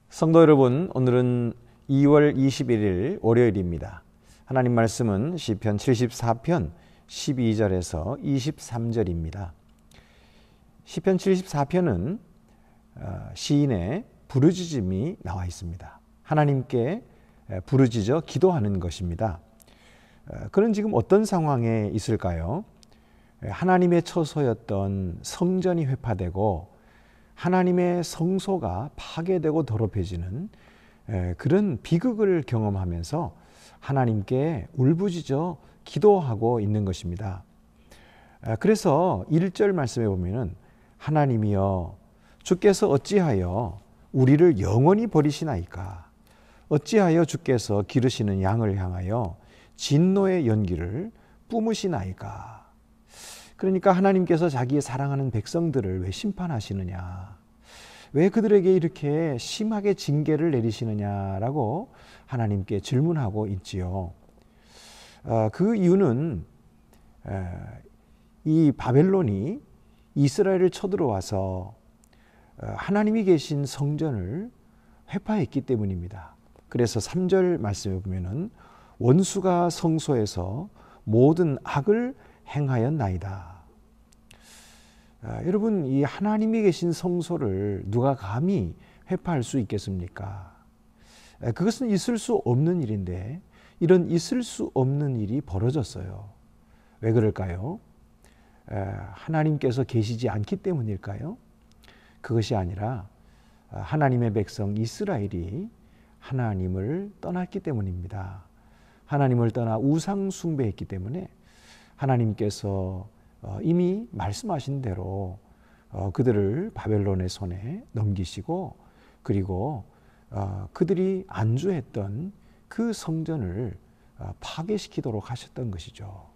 성도 여러분, 오늘은 2월 21일 월요일입니다. 하나님 말씀은 시편 74편 12절에서 23절입니다. 시편 74편은 시인의 부르짖음이 나와 있습니다. 하나님께 부르짖어 기도하는 것입니다. 그는 지금 어떤 상황에 있을까요? 하나님의 처소였던 성전이 회파되고 하나님의 성소가 파괴되고 더럽혀지는 그런 비극을 경험하면서 하나님께 울부짖어 기도하고 있는 것입니다. 그래서 1절 말씀에 보면은 하나님이여 주께서 어찌하여 우리를 영원히 버리시나이까? 어찌하여 주께서 기르시는 양을 향하여 진노의 연기를 뿜으시나이까? 그러니까 하나님께서 자기의 사랑하는 백성들을 왜 심판하시느냐? 왜 그들에게 이렇게 심하게 징계를 내리시느냐라고 하나님께 질문하고 있지요. 그 이유는 이 바벨론이 이스라엘을 쳐들어와서 하나님이 계신 성전을 회파했기 때문입니다. 그래서 3절 말씀에 보면은 원수가 성소에서 모든 악을 행하였나이다. 여러분, 이 하나님이 계신 성소를 누가 감히 회파할 수 있겠습니까? 그것은 있을 수 없는 일인데 이런 있을 수 없는 일이 벌어졌어요. 왜 그럴까요? 하나님께서 계시지 않기 때문일까요? 그것이 아니라 하나님의 백성 이스라엘이 하나님을 떠났기 때문입니다. 하나님을 떠나 우상 숭배했기 때문에 하나님께서 이미 말씀하신 대로 그들을 바벨론의 손에 넘기시고 그리고 그들이 안주했던 그 성전을 파괴시키도록 하셨던 것이죠.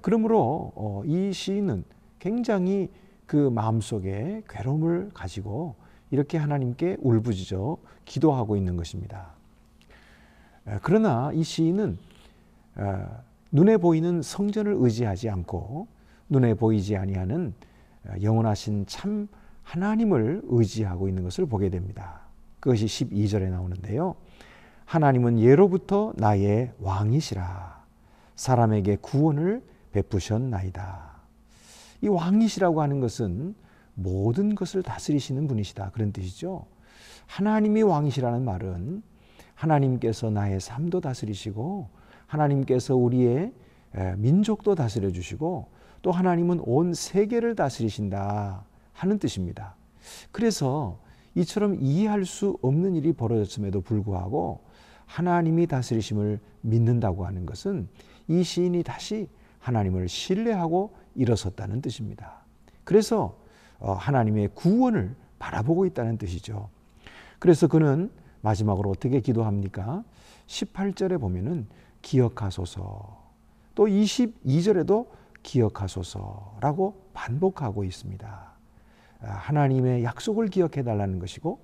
그러므로 이 시인은 굉장히 그 마음속에 괴로움을 가지고 이렇게 하나님께 울부짖어 기도하고 있는 것입니다. 그러나 이 시인은 눈에 보이는 성전을 의지하지 않고 눈에 보이지 아니하는 영원하신 참 하나님을 의지하고 있는 것을 보게 됩니다. 그것이 12절에 나오는데요. 하나님은 예로부터 나의 왕이시라. 사람에게 구원을 베푸셨나이다. 이 왕이시라고 하는 것은 모든 것을 다스리시는 분이시다, 그런 뜻이죠. 하나님이 왕이시라는 말은 하나님께서 나의 삶도 다스리시고 하나님께서 우리의 민족도 다스려 주시고 또 하나님은 온 세계를 다스리신다 하는 뜻입니다. 그래서 이처럼 이해할 수 없는 일이 벌어졌음에도 불구하고 하나님이 다스리심을 믿는다고 하는 것은 이 시인이 다시 하나님을 신뢰하고 일어섰다는 뜻입니다. 그래서 하나님의 구원을 바라보고 있다는 뜻이죠. 그래서 그는 마지막으로 어떻게 기도합니까? 18절에 보면은 기억하소서, 또 22절에도 기억하소서라고 반복하고 있습니다. 하나님의 약속을 기억해 달라는 것이고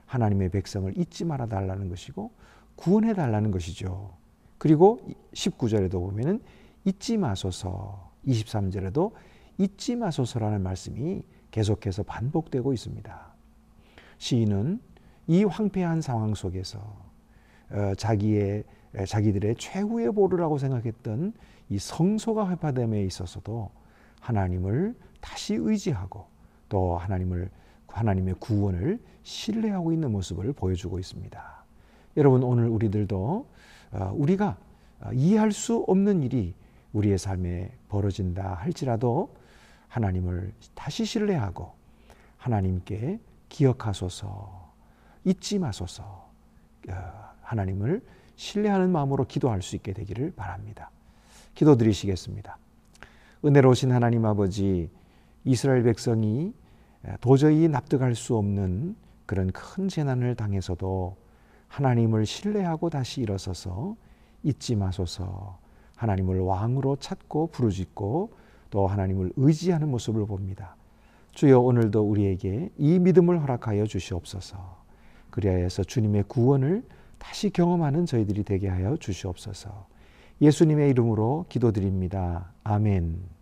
하나님의 백성을 잊지 말아 달라는 것이고 구원해 달라는 것이죠. 그리고 19절에도 보면은 잊지 마소서, 23절에도 잊지 마소서라는 말씀이 계속해서 반복되고 있습니다. 시인은 이 황폐한 상황 속에서 자기들의 최후의 보루라고 생각했던 이 성소가 회파됨에 있어서도 하나님을 다시 의지하고 또 하나님의 구원을 신뢰하고 있는 모습을 보여주고 있습니다. 여러분, 오늘 우리들도 우리가 이해할 수 없는 일이 우리의 삶에 벌어진다 할지라도 하나님을 다시 신뢰하고 하나님께 기억하소서, 잊지 마소서, 하나님을 신뢰하는 마음으로 기도할 수 있게 되기를 바랍니다. 기도드리시겠습니다. 은혜로우신 하나님 아버지, 이스라엘 백성이 도저히 납득할 수 없는 그런 큰 재난을 당해서도 하나님을 신뢰하고 다시 일어서서 잊지 마소서, 하나님을 왕으로 찾고 부르짖고 또 하나님을 의지하는 모습을 봅니다. 주여, 오늘도 우리에게 이 믿음을 허락하여 주시옵소서. 그리하여서 주님의 구원을 다시 경험하는 저희들이 되게 하여 주시옵소서. 예수님의 이름으로 기도드립니다. 아멘.